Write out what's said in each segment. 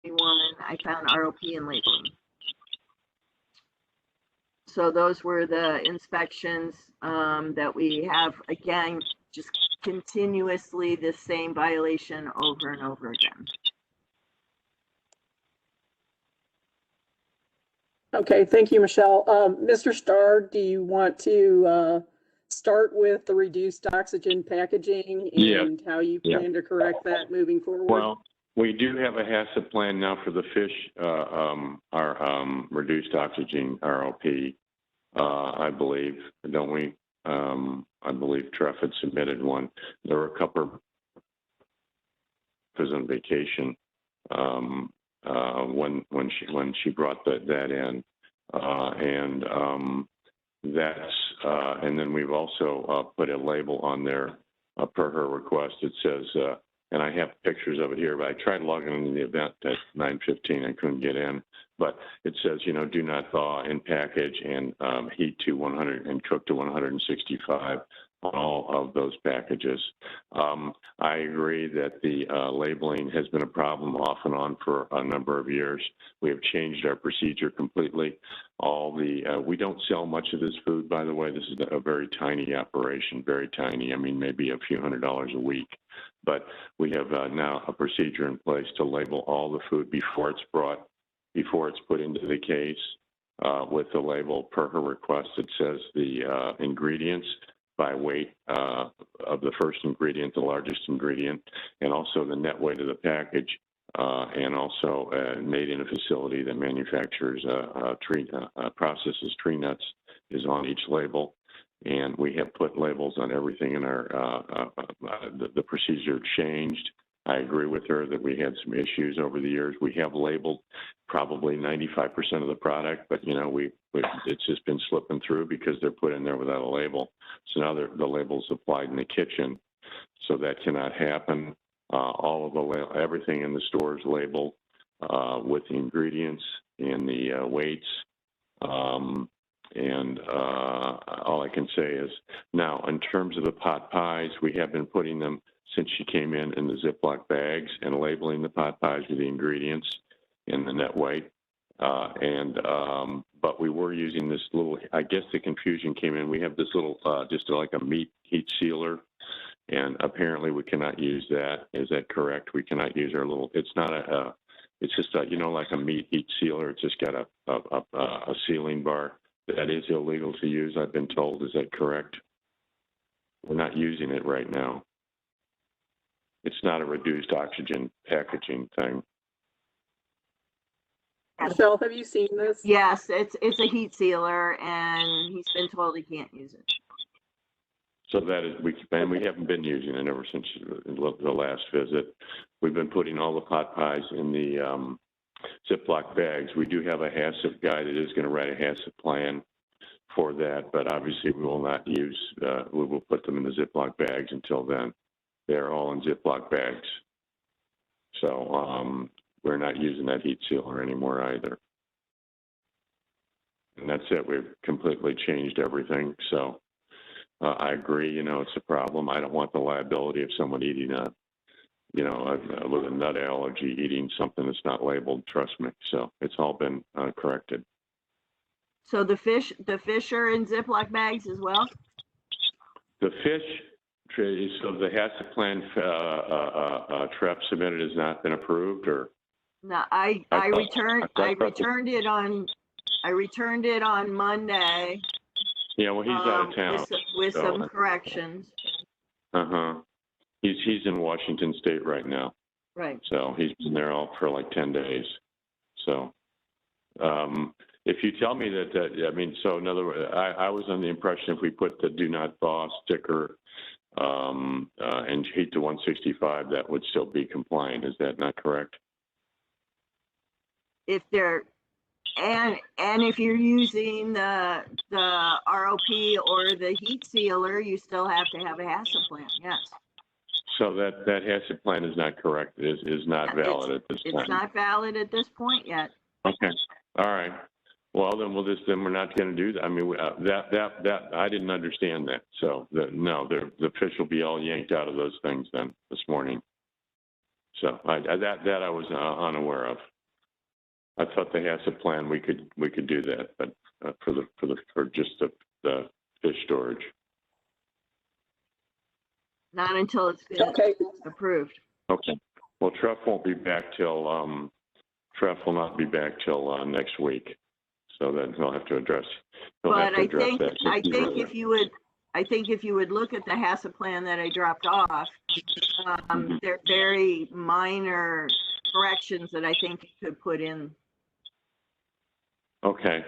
I found ROP and labeling. So those were the inspections that we have, again, just continuously the same violation over and over again. Okay, thank you, Michelle. Mr. Starr, do you want to start with the reduced oxygen packaging and how you plan to correct that moving forward? Well, we do have a HACCP plan now for the fish, our reduced oxygen ROP, I believe, don't we? I believe Treff had submitted one. There were a couple of on vacation when she brought that in, and then we've also put a label on there per her request. It says, and I have pictures of it here, but I tried logging into the event at 9:15. I couldn't get in, but it says, you know, do not thaw and package and heat to 100 and cook to 165 on all of those packages. I agree that the labeling has been a problem off and on for a number of years. We have changed our procedure completely. We don't sell much of this food, by the way. This is a very tiny operation, very tiny. I mean, maybe a few $100s a week. But we have now a procedure in place to label all the food before it's put into the case with the label per her request. It says the ingredients by weight of the first ingredient, the largest ingredient, and also the net weight of the package, and also made in a facility that manufactures processes tree nuts is on each label. And we have put labels on everything in our, the procedure changed. I agree with her that we had some issues over the years. We have labeled probably 95% of the product, but, you know, it's just been slipping through because they're put in there without a label. So now the label's applied in the kitchen, so that cannot happen. All of everything in the store is labeled with the ingredients and the weights. And all I can say is now, in terms of the pot pies, we have been putting them since she came in the Ziploc bags and labeling the pot pies with the ingredients and the net weight. But we were using this little, I guess the confusion came in. We have this little, just like a meat heat sealer, and apparently we cannot use that. Is that correct? We cannot use our little, it's not it's just a, you know, like a meat heat sealer. It's just got a sealing bar. That is illegal to use, I've been told. Is that correct? We're not using it right now. It's not a reduced oxygen packaging thing. Michelle, have you seen this? Yes, it's a heat sealer, and he's been told he can't use it. So that is, we haven't been using it ever since the last visit. We've been putting all the pot pies in the Ziploc bags. We do have a HACCP guy that is going to write a HACCP plan for that, but obviously we will not use, we will put them in the Ziploc bags until then. They're all in Ziploc bags. So we're not using that heat sealer anymore either. And that's it. We've completely changed everything. So I agree, you know, it's a problem. I don't want the liability of someone eating with a nut allergy, eating something that's not labeled, trust me. So it's all been corrected. So the fish are in Ziploc bags as well? The fish, so the HACCP plan Trepp submitted has not been approved, or? No, I returned it on Monday. Yeah, well, he's out of town. With some corrections. Uh-huh. He's in Washington State right now. Right. So he's been there all for like 10 days. So if you tell me that, I mean, so in other words, I was under the impression if we put the do not thaw sticker and heat to 165, that would still be compliant. Is that not correct? If they're, and if you're using the ROP or the heat sealer, you still have to have a HACCP plan, yes. So that HACCP plan is not correct, is not valid at this time. It's not valid at this point yet. Okay, all right. Well, then we're not going to do that. I mean, that I didn't understand that. So no, the fish will be all yanked out of those things then this morning. So that I was unaware of. I thought the HACCP plan, we could do that, but for just the fish storage. Not until it's been Okay, approved. Okay. Well, Treff won't be back till, Treff will not be back till next week. So then he'll have to address, But I think, that. I think if you would look at the HACCP plan that I dropped off, they're very minor corrections that I think you could put in. Okay.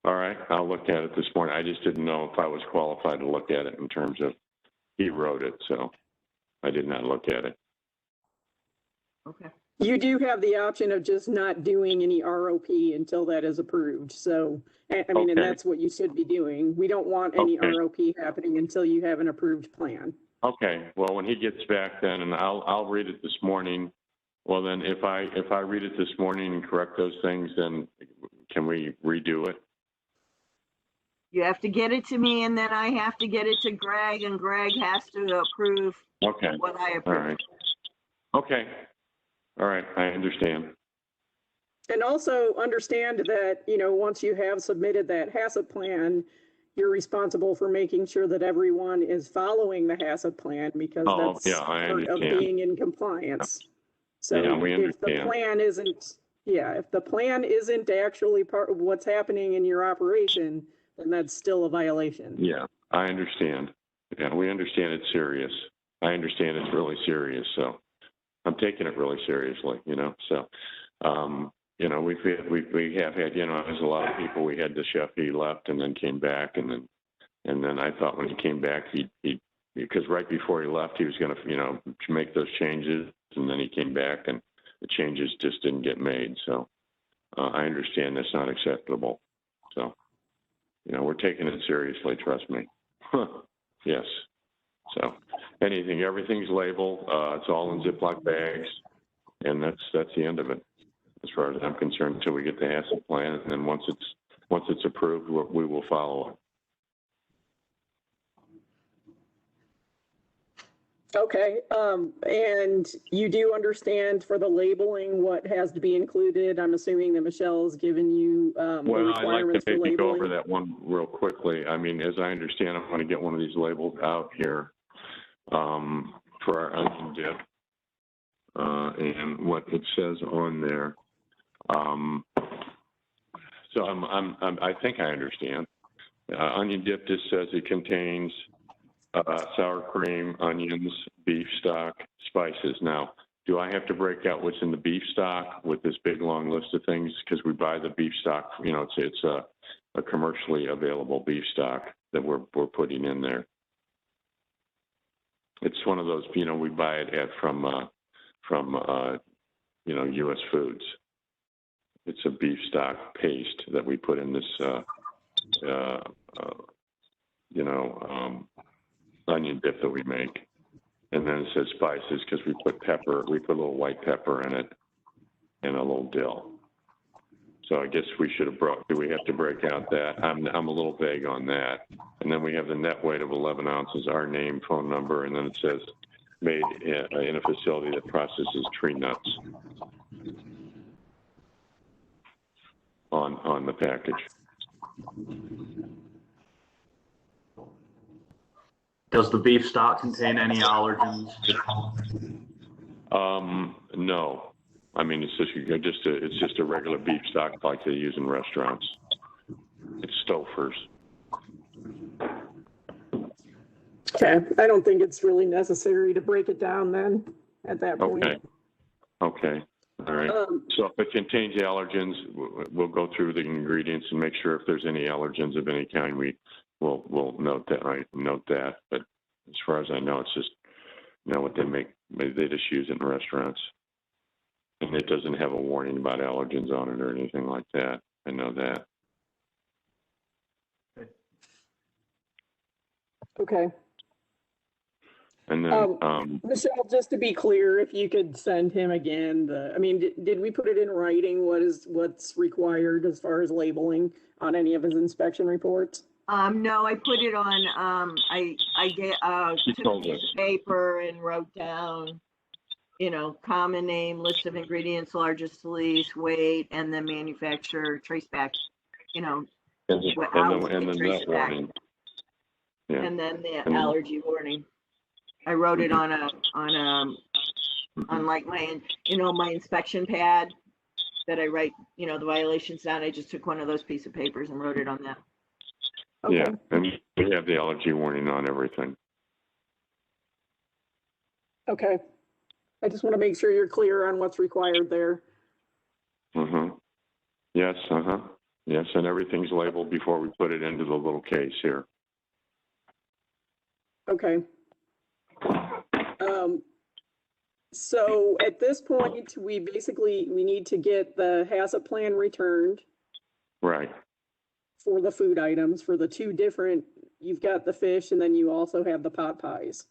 All right. I'll look at it this morning. I just didn't know if I was qualified to look at it in terms of, he wrote it, so I did not look at it. Okay. you do have the option of just not doing any ROP until that is approved. So, I mean, and Okay. that's what you should be doing. We don't want any Okay. ROP happening until you have an approved plan. Okay. Well, when he gets back then, and I'll read it this morning. Well, then if I read it this morning and correct those things, then can we redo it? You have to get it to me and then I have to get it to Greg and Greg has to approve Okay. what I All approve. right. Okay. All right. I understand. And also understand that, you know, once you have submitted that HACCP plan, you're responsible for making sure that everyone is following the HACCP plan because Oh, that's yeah, I part of understand. being in compliance. So Yeah, we if the understand. plan isn't, if the plan isn't actually part of what's happening in your operation, then that's still a violation. Yeah, I understand. Yeah, we understand it's serious. I understand it's really serious, so I'm taking it really seriously, you know, so, you know, we have had, you know, there's a lot of people, we had the chef, he left and then came back and then I thought when he came back, because right before he left, he was going to, you know, make those changes and then he came back and the changes just didn't get made. So I understand that's not acceptable. So, you know, we're taking it seriously, trust me. Yes. So everything's labeled. It's all in Ziploc bags, and that's the end of it, as far as I'm concerned. Until we get the HACCP plan, and then once it's approved, we will follow it. Okay, and you do understand for the labeling what has to be included? I'm assuming that Michelle has given you the Well, I'd like requirements to for maybe go over labeling. that one real quickly. I mean, as I understand, I'm going to get one of these labeled out here for our onion dip, and what it says on there. So I think I understand. Onion dip just says it contains sour cream, onions, beef stock, spices. Now, do I have to break out what's in the beef stock with this big long list of things? Because we buy the beef stock, you know, it's a commercially available beef stock that we're putting in there. It's one of those, you know, we buy it from you know, U.S. Foods. It's a beef stock paste that we put in this, you know, onion dip that we make. And then it says spices because we put pepper, we put a little white pepper in it and a little dill. So I guess we should have do we have to break out that? I'm a little vague on that. And then we have the net weight of 11 ounces, our name, phone number, and then it says made in a facility that processes tree nuts on the package. Does the beef stock contain any allergens? No. I mean, it's just a regular beef stock like they use in restaurants. It's Stouffer's. Okay, I don't think it's really necessary to break it down then at that point. Okay. Okay. All right. So if it contains allergens, we'll go through the ingredients and make sure if there's any allergens of any kind, we'll note that, right? Note that. But as far as I know, it's just, you know, what they make, they just use it in restaurants. And it doesn't have a warning about allergens on it or anything like that. I know that. Okay. And then, Michelle, just to be clear, if you could send him again, I mean, did we put it in writing? What's required as far as labeling on any of his inspection reports? No, I put it on, I She took told a piece us. of paper and wrote down you know, common name, list of ingredients, largest release, weight, and then manufacturer, trace back, you know, And the, what- and how the, it's and the traced nut back. warning. Yeah. And then the And then- allergy warning. I wrote it on like my, you know, my inspection pad that I write, you know, the violations down. I just took one of those pieces of papers and wrote it on that. Okay. Yeah, and we have the allergy warning on everything. Okay. I just want to make sure you're clear on what's required there. Yes, yes, and everything's labeled before we put it into the little case here. Okay. So at this point, we need to get the HACCP plan returned Right, for the food items for the two different, you've got the fish and then you also have the pot pies.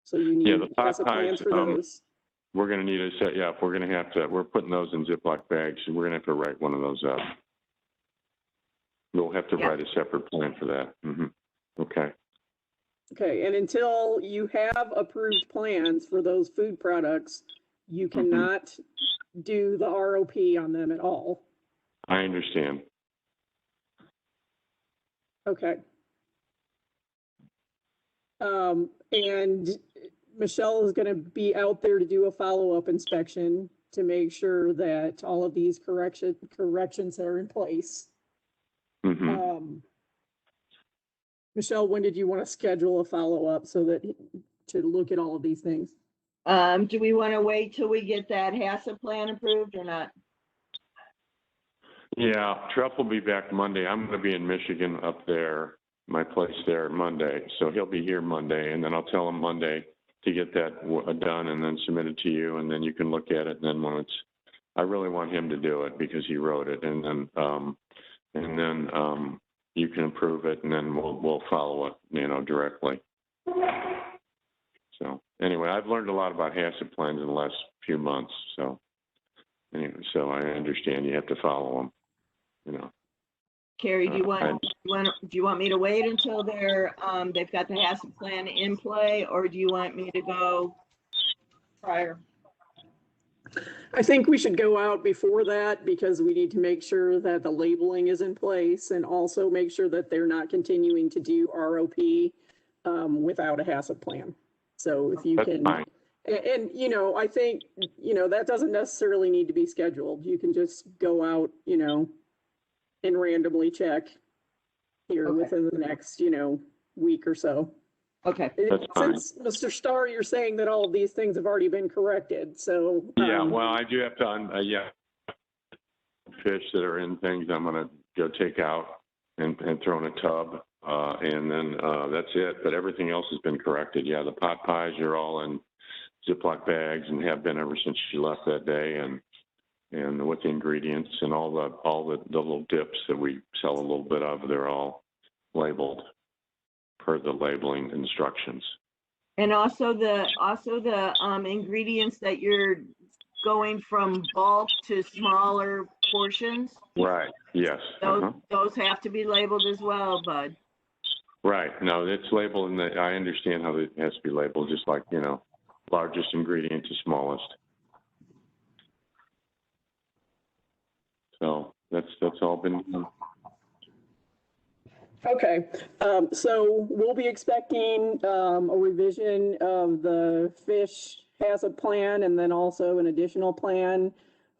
So you Yeah, need the pot HACCP plans pies, for those. we're gonna need a set, yeah, if we're gonna have to, we're putting those in Ziploc bags, and we're gonna have to write one of those up. We'll have to Yeah. write a separate plan for that. Okay, Okay, and until you have approved plans for those food products, you cannot do the ROP on them at all. I understand. Okay. And Michelle is gonna be out there to do a follow-up inspection to make sure that all of these corrections are in place. Michelle, when did you want to schedule a follow-up so that, to look at all of these things? Do we want to wait till we get that HACCP plan approved or not? Yeah, Treff will be back Monday. I'm gonna be in Michigan up there, my place there Monday, so he'll be here Monday, and then I'll tell him Monday to get that done and then submit it to you, and then you can look at it, and then when it's, I really want him to do it because he wrote it, and then you can approve it, and then we'll follow it, you know, directly. So anyway, I've learned a lot about HACCP plans in the last few months, so anyway, so I understand you have to follow them, you know. Carrie, do you want me to wait until they've got the HACCP plan in play, or do you want me to go prior? I think we should go out before that because we need to make sure that the labeling is in place and also make sure that they're not continuing to do ROP without a HACCP plan. So if you That's can, fine. and you know, I think, you know, that doesn't necessarily need to be scheduled. You can just go out, you know, and randomly check here Okay. within the next, you know, week or so. Okay. That's fine. Since Mr. Starr, you're saying that all of these things have already been corrected, so. Yeah, well, I do have to, yeah, fish that are in things I'm gonna go take out and throw in a tub, and then that's it. But everything else has been corrected. Yeah, the pot pies are all in Ziploc bags and have been ever since she left that day, and with the ingredients and all the little dips that we sell a little bit of, they're all labeled per the labeling instructions. And also the ingredients that you're going from bulk to smaller portions, Right. Yes. those have to be labeled as well, Bud. Right. No, it's labeled, and I understand how it has to be labeled, just like, you know, largest ingredient to smallest. So that's all been done. Okay, so we'll be expecting a revision of the fish HACCP plan and then also an additional plan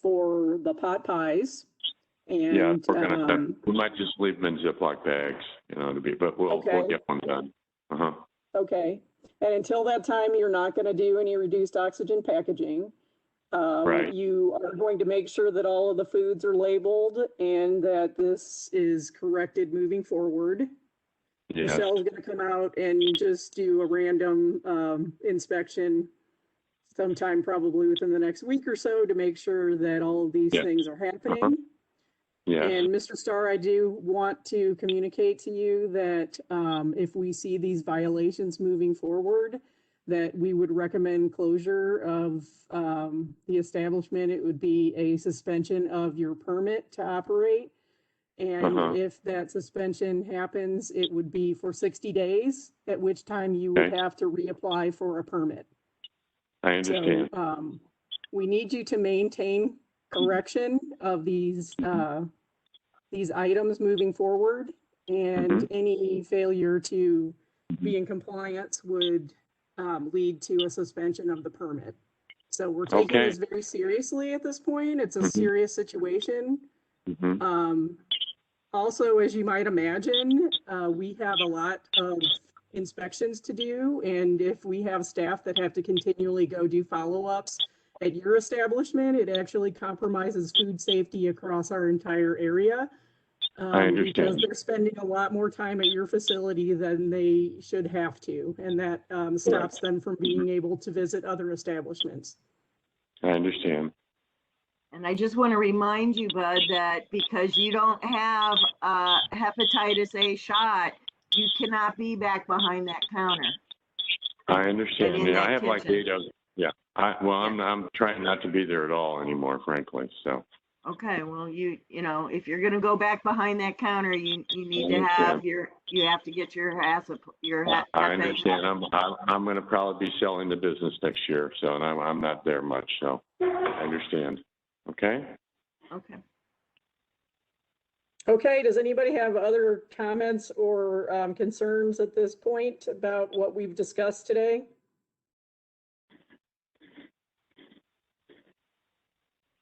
for the pot pies. Yeah, And, we're gonna, we might just leave them in Ziploc bags, you know, but we'll Okay. get one done. okay, and until that time, you're not gonna do any reduced oxygen packaging. Right. You are going to make sure that all of the foods are labeled and that this is corrected moving forward. Yes. Michelle's gonna come out and just do a random inspection sometime probably within the next week or so to make sure that all of these Yes. things are happening. Yes. And Mr. Starr, I do want to communicate to you that if we see these violations moving forward, that we would recommend closure of the establishment. It would be a suspension of your permit to operate. And if that suspension happens, it would be for 60 days, at which time you would Okay. have to reapply for a permit. I understand. So, we need you to maintain correction of these items moving forward, and any failure to be in compliance would lead to a suspension of the permit. So we're taking Okay. this very seriously at this point. It's a Mhm. serious situation. Mhm. Also, as you might imagine, we have a lot of inspections to do, and if we have staff that have to continually go do follow-ups at your establishment, it actually compromises food safety across our entire area. I Because understand. they're spending a lot more time at your facility than they should have to, and that stops them from being able to visit other establishments. I understand. And I just want to remind you, Bud, that because you don't have a hepatitis A shot, you cannot be back behind that counter. I understand. And in Yeah, I that have like kitchen. 8 of. Yeah. I'm trying not to be there at all anymore, frankly. So. Okay, well, you know, if you're gonna go back behind that counter, you need to I have understand. you have to get your I understand. I'm going to probably be selling the business next year, so and I'm not there much, so I understand. Okay. Okay. Okay, does anybody have other comments or concerns at this point about what we've discussed today?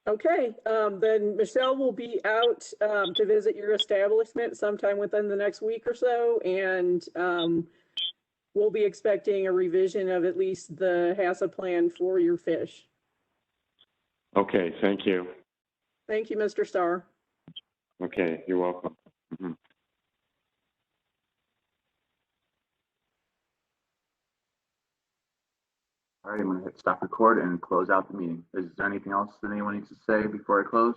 Okay, then Michelle will be out to visit your establishment sometime within the next week or so, and we'll be expecting a revision of at least the HACCP plan for your fish. Okay. Thank you. Thank you, Mr. Starr. Okay. You're welcome. Mhm. All right, I'm gonna hit stop record and close out the meeting. Is there anything else that anyone needs to say before I close?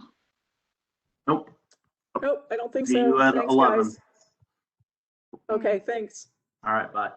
Nope. Nope, I don't think See so. you at Thanks, 11. guys. Okay, thanks. All right, bye.